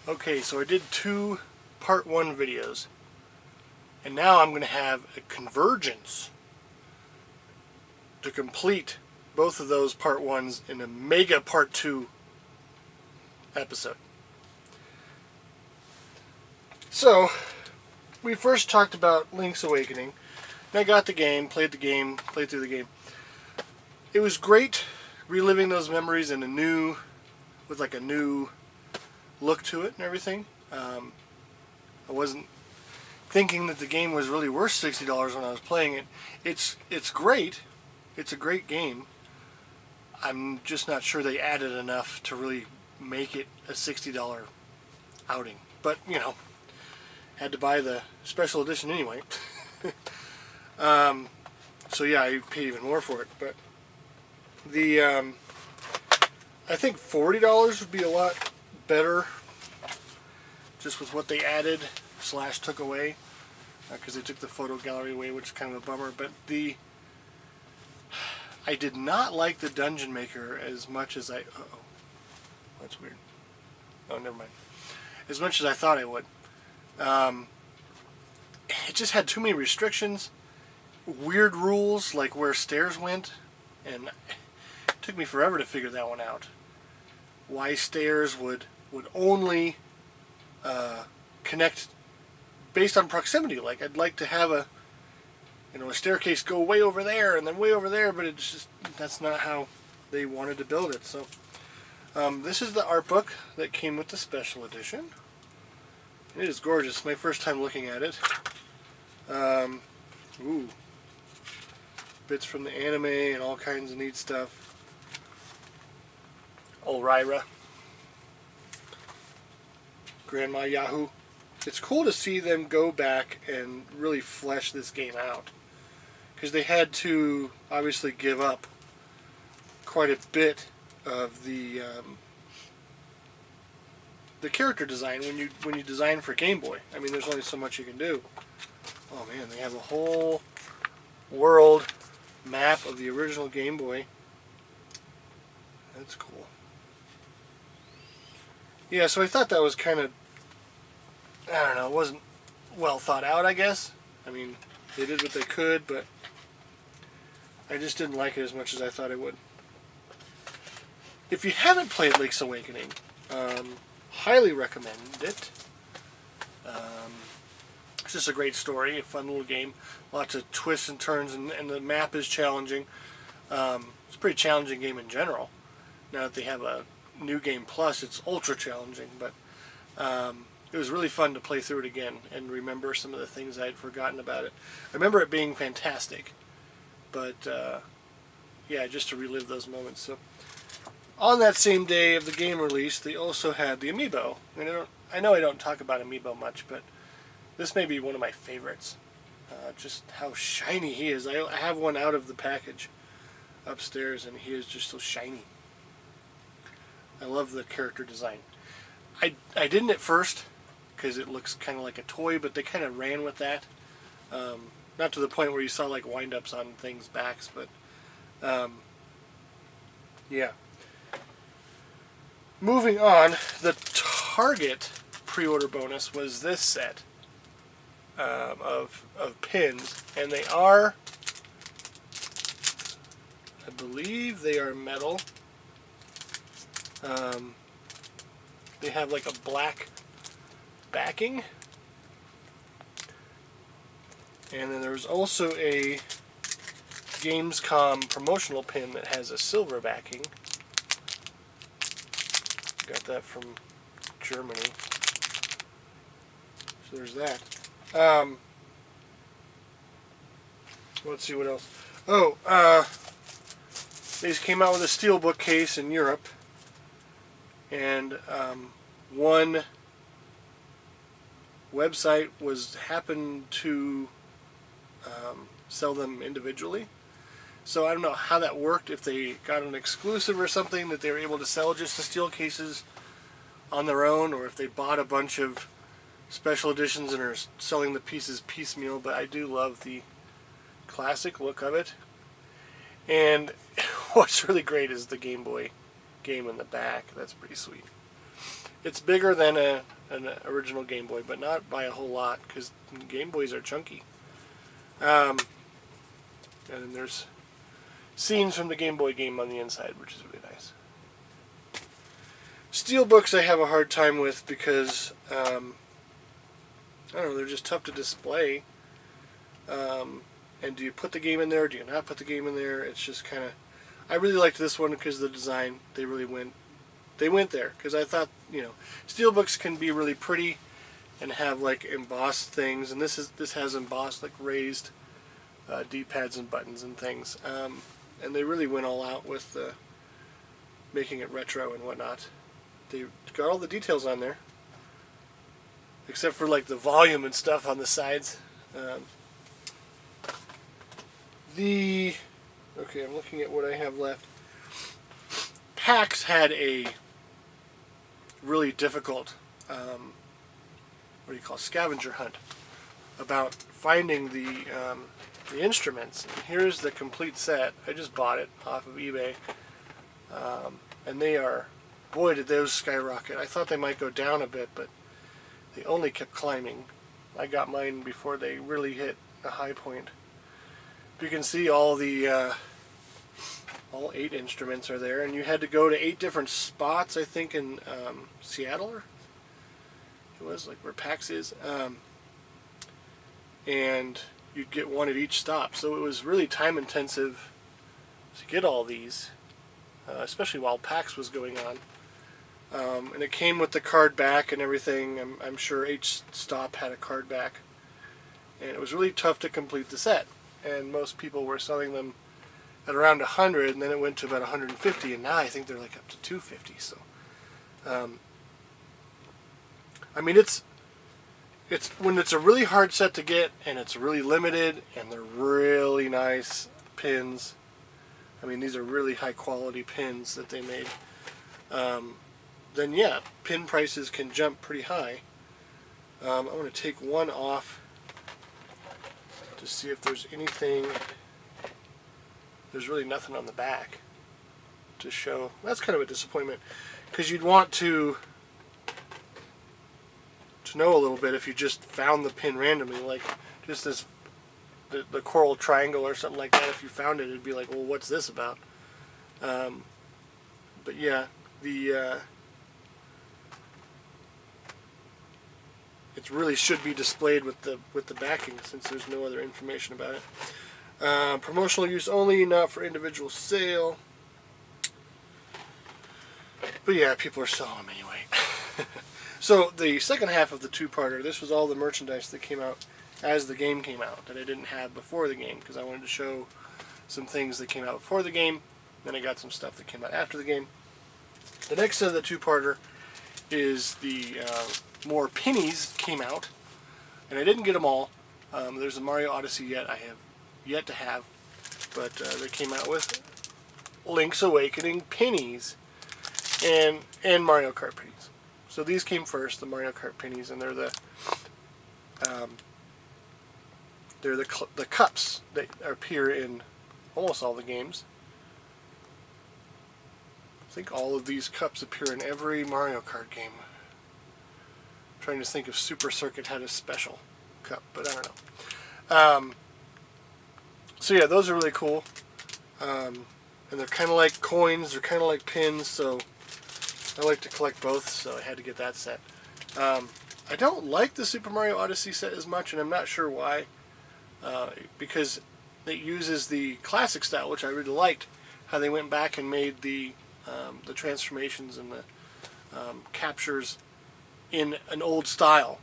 Okay, so I did 2 part 1 videos, and now I'm going to have a convergence to complete both of those part 1s in a mega part 2 episode. So, we first talked about Link's Awakening, and I got the game, played through the game. It was great reliving those memories in with like a new look to it and everything. I wasn't thinking that the game was really worth $60 when I was playing it. It's great. It's a great game. I'm just not sure they added enough to really make it a $60 outing. But, you know, had to buy the special edition anyway. So yeah, I paid even more for it. But the I think $40 would be a lot better, just with what they added / took away, because they took the photo gallery away, which is kind of a bummer. But I did not like the Dungeon Maker as much as uh-oh, that's weird. Oh, never mind. As much as I thought I would. It just had too many restrictions, weird rules, like where stairs went, and it took me forever to figure that one out. Why stairs would only connect based on proximity. Like, I'd like to have a staircase go way over there and then way over there, but it's just, that's not how they wanted to build it. So this is the art book that came with the special edition. It is gorgeous. My first time looking at it. Ooh, bits from the anime and all kinds of neat stuff. Olryra, Grandma Yahoo. It's cool to see them go back and really flesh this game out, because they had to obviously give up quite a bit of the character design when you design for Game Boy. I mean, there's only so much you can do. Oh man, they have a whole world map of the original Game Boy. That's cool. Yeah, so I thought that was kind of, I don't know, it wasn't well thought out, I guess. I mean, they did what they could, but I just didn't like it as much as I thought I would. If you haven't played Link's Awakening, highly recommend it. It's just a great story, a fun little game. Lots of twists and turns, and the map is challenging. It's a pretty challenging game in general. Now that they have a New Game Plus, it's ultra challenging, but it was really fun to play through it again and remember some of the things I had forgotten about it. I remember it being fantastic, but yeah, just to relive those moments. So on that same day of the game release, they also had the Amiibo. I know I don't talk about Amiibo much, but this may be one of my favorites. Just how shiny he is. I have one out of the package upstairs, and he is just so shiny. I love the character design. I didn't at first, because it looks kind of like a toy, but they kind of ran with that. Not to the point where you saw like wind-ups on things' backs, but yeah. Moving on, the Target pre-order bonus was this set of pins, and they are, I believe they are metal. They have like a black backing, and then there's also a Gamescom promotional pin that has a silver backing. Got that from Germany. So there's that. Let's see what else. Oh, they just came out with a Steelbook case in Europe, and one website happened to sell them individually. So I don't know how that worked, if they got an exclusive or something that they were able to sell just the steel cases on their own, or if they bought a bunch of special editions and are selling the pieces piecemeal. But I do love the classic look of it. And what's really great is the Game Boy game in the back. That's pretty sweet. It's bigger than an original Game Boy, but not by a whole lot, because Game Boys are chunky. And then there's scenes from the Game Boy game on the inside, which is really nice. Steelbooks I have a hard time with because, I don't know, they're just tough to display. And do you put the game in there, or do you not put the game in there? It's just kind of... I really liked this one because of the design. They went there, because I thought, Steelbooks can be really pretty and have like embossed things, and this has embossed, like raised D-pads and buttons and things, and they really went all out with making it retro and whatnot. They got all the details on there, except for like the volume and stuff on the sides. Okay, I'm looking at what I have left. PAX had a really difficult, scavenger hunt about finding the instruments. And here's the complete set. I just bought it off of eBay, and they are, boy, did those skyrocket. I thought they might go down a bit, but they only kept climbing. I got mine before they really hit a high point. You can see all 8 instruments are there, and you had to go to 8 different spots, I think, in Seattle, or it was like where PAX is, and you'd get one at each stop. So it was really time intensive to get all these, especially while PAX was going on. And it came with the card back and everything. I'm sure each stop had a card back, and it was really tough to complete the set. And most people were selling them at around 100, and then it went to about 150, and now I think they're like up to 250. So, I mean, it's when it's a really hard set to get, and it's really limited, and they're really nice pins. I mean, these are really high quality pins that they made. Then yeah, pin prices can jump pretty high. I'm going to take one off to see if there's anything. There's really nothing on the back to show. That's kind of a disappointment, because you'd want to know a little bit if you just found the pin randomly, like just this the coral triangle or something like that. If you found it, it'd be like, well, what's this about? But yeah, it really should be displayed with the backing, since there's no other information about it. Promotional use only, not for individual sale. But yeah, people are selling them anyway. So the second half of the two-parter, this was all the merchandise that came out as the game came out, that I didn't have before the game, because I wanted to show some things that came out before the game. Then I got some stuff that came out after the game. The next of the two-parter is the more pennies came out, and I didn't get them all. There's a Mario Odyssey yet I have yet to have, but they came out with Link's Awakening pennies and Mario Kart pennies. So these came first, the Mario Kart pennies, and they're the cups that appear in almost all the games. I think all of these cups appear in every Mario Kart game. I'm trying to think if Super Circuit had a special cup, but I don't know. So yeah, those are really cool. And they're kind of like coins, they're kind of like pins, so I like to collect both, so I had to get that set. I don't like the Super Mario Odyssey set as much, and I'm not sure why. Because it uses the classic style, which I really liked, how they went back and made the transformations and the captures in an old style,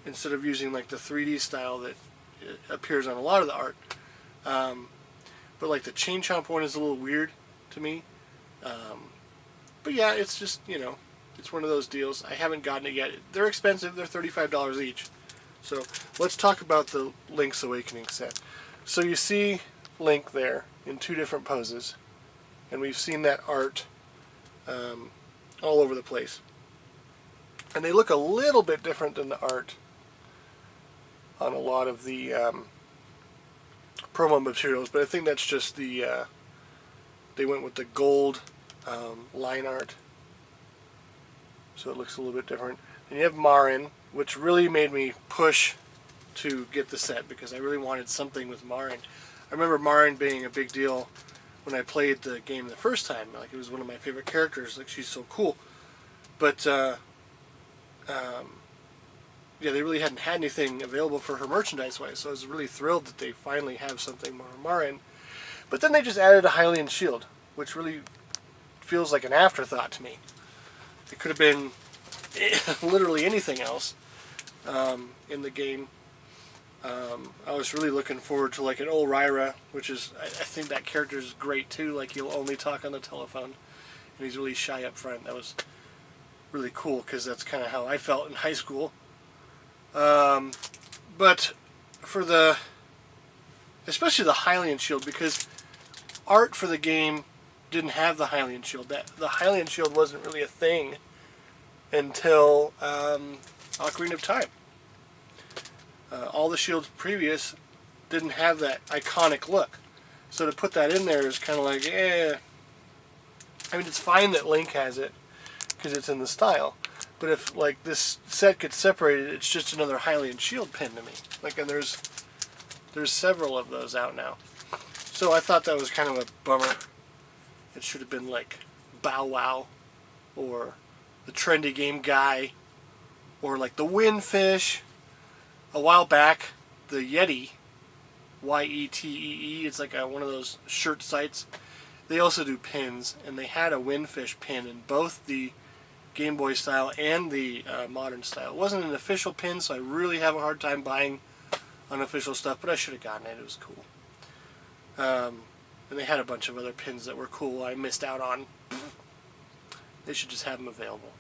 instead of using like the 3D style that appears on a lot of the art. But like the Chain Chomp one is a little weird to me. But yeah, it's just, it's one of those deals. I haven't gotten it yet. They're expensive. They're $35 each. So let's talk about the Link's Awakening set. So you see Link there in 2 different poses, and we've seen that art all over the place. And they look a little bit different than the art on a lot of the promo materials, but I think that's just they went with the gold line art. so it looks a little bit different. And you have Marin, which really made me push to get the set because I really wanted something with Marin. I remember Marin being a big deal when I played the game the first time. Like, it was one of my favorite characters. Like, she's so cool. But yeah, they really hadn't had anything available for her merchandise-wise, so I was really thrilled that they finally have something more Marin. But then they just added a Hylian shield, which really feels like an afterthought to me. It could have been literally anything else in the game. I was really looking forward to like an old Ryra, which is, I think that character is great too. Like, he'll only talk on the telephone, and he's really shy up front. That was really cool because that's kind of how I felt in high school. But for especially the Hylian shield, because art for the game didn't have the Hylian shield. The Hylian shield wasn't really a thing until Ocarina of Time. All the shields previous didn't have that iconic look. So to put that in there is kind of like, I mean, it's fine that Link has it because it's in the style. But if, like, this set gets separated, it's just another Hylian shield pin to me. Like, and there's several of those out now. So I thought that was kind of a bummer. It should have been like Bow Wow, or the Trendy Game Guy, or like the Windfish. A while back, the Yeti, Yetee, it's like one of those shirt sites. They also do pins, and they had a Windfish pin in both the Game Boy style and the modern style. It wasn't an official pin, so I really have a hard time buying unofficial stuff, but I should have gotten it. It was cool. And they had a bunch of other pins that were cool I missed out on. They should just have them available.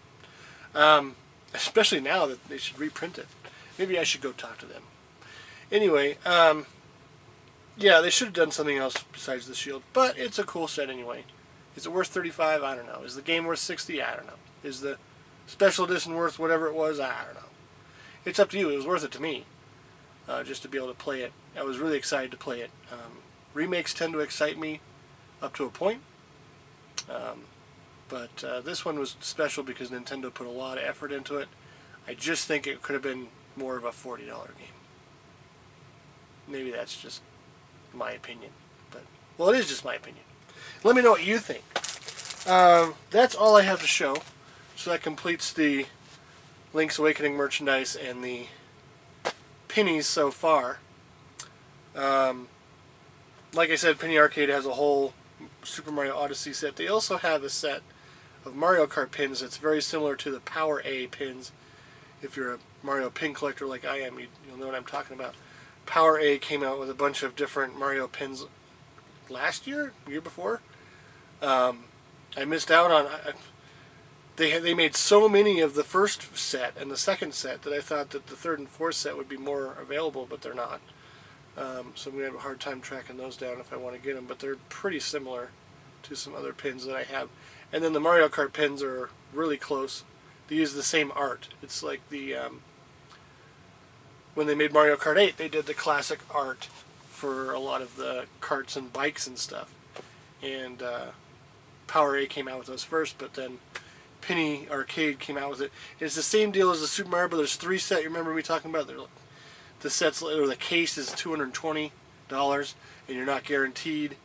Especially now that they should reprint it. Maybe I should go talk to them. Anyway, yeah, they should have done something else besides the shield, but it's a cool set anyway. Is it worth $35? I don't know. Is the game worth $60? I don't know. Is the special edition worth whatever it was? I don't know. It's up to you. It was worth it to me, just to be able to play it. I was really excited to play it. Remakes tend to excite me up to a point, but this one was special because Nintendo put a lot of effort into it. I just think it could have been more of a $40 game. Maybe that's just my opinion, but, well, it is just my opinion. Let me know what you think. That's all I have to show. So that completes the Link's Awakening merchandise and the Pinnys so far. Like I said, Penny Arcade has a whole Super Mario Odyssey set. They also have a set of Mario Kart pins that's very similar to the Power A pins. If you're a Mario pin collector like I am, you'll know what I'm talking about. Power A came out with a bunch of different Mario pins last year, year before. I missed out on... They made so many of the first set and the second set that I thought that the third and fourth set would be more available, but they're not. So I'm going to have a hard time tracking those down if I want to get them, but they're pretty similar to some other pins that I have. And then the Mario Kart pins are really close. They use the same art. It's like the... when they made Mario Kart 8, they did the classic art for a lot of the karts and bikes and stuff. And Power A came out with those first, but then Penny Arcade came out with it. It's the same deal as the Super Mario Brothers 3 set. You remember me talking about? The sets, or the case is $220, and you're not guaranteed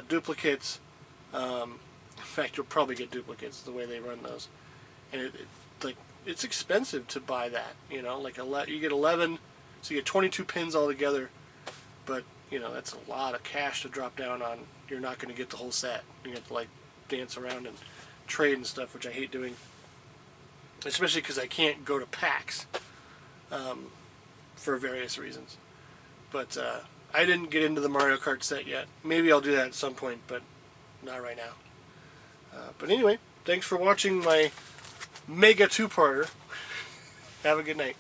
duplicates. In fact, you'll probably get duplicates the way they run those. And it's expensive to buy that. You know, like you get 11, so you get 22 pins altogether. But you know, that's a lot of cash to drop down on. You're not going to get the whole set. You have to like dance around and trade and stuff, which I hate doing. Especially because I can't go to PAX for various reasons. But I didn't get into the Mario Kart set yet. Maybe I'll do that at some point, but not right now. But anyway, thanks for watching my mega two-parter. Have a good night.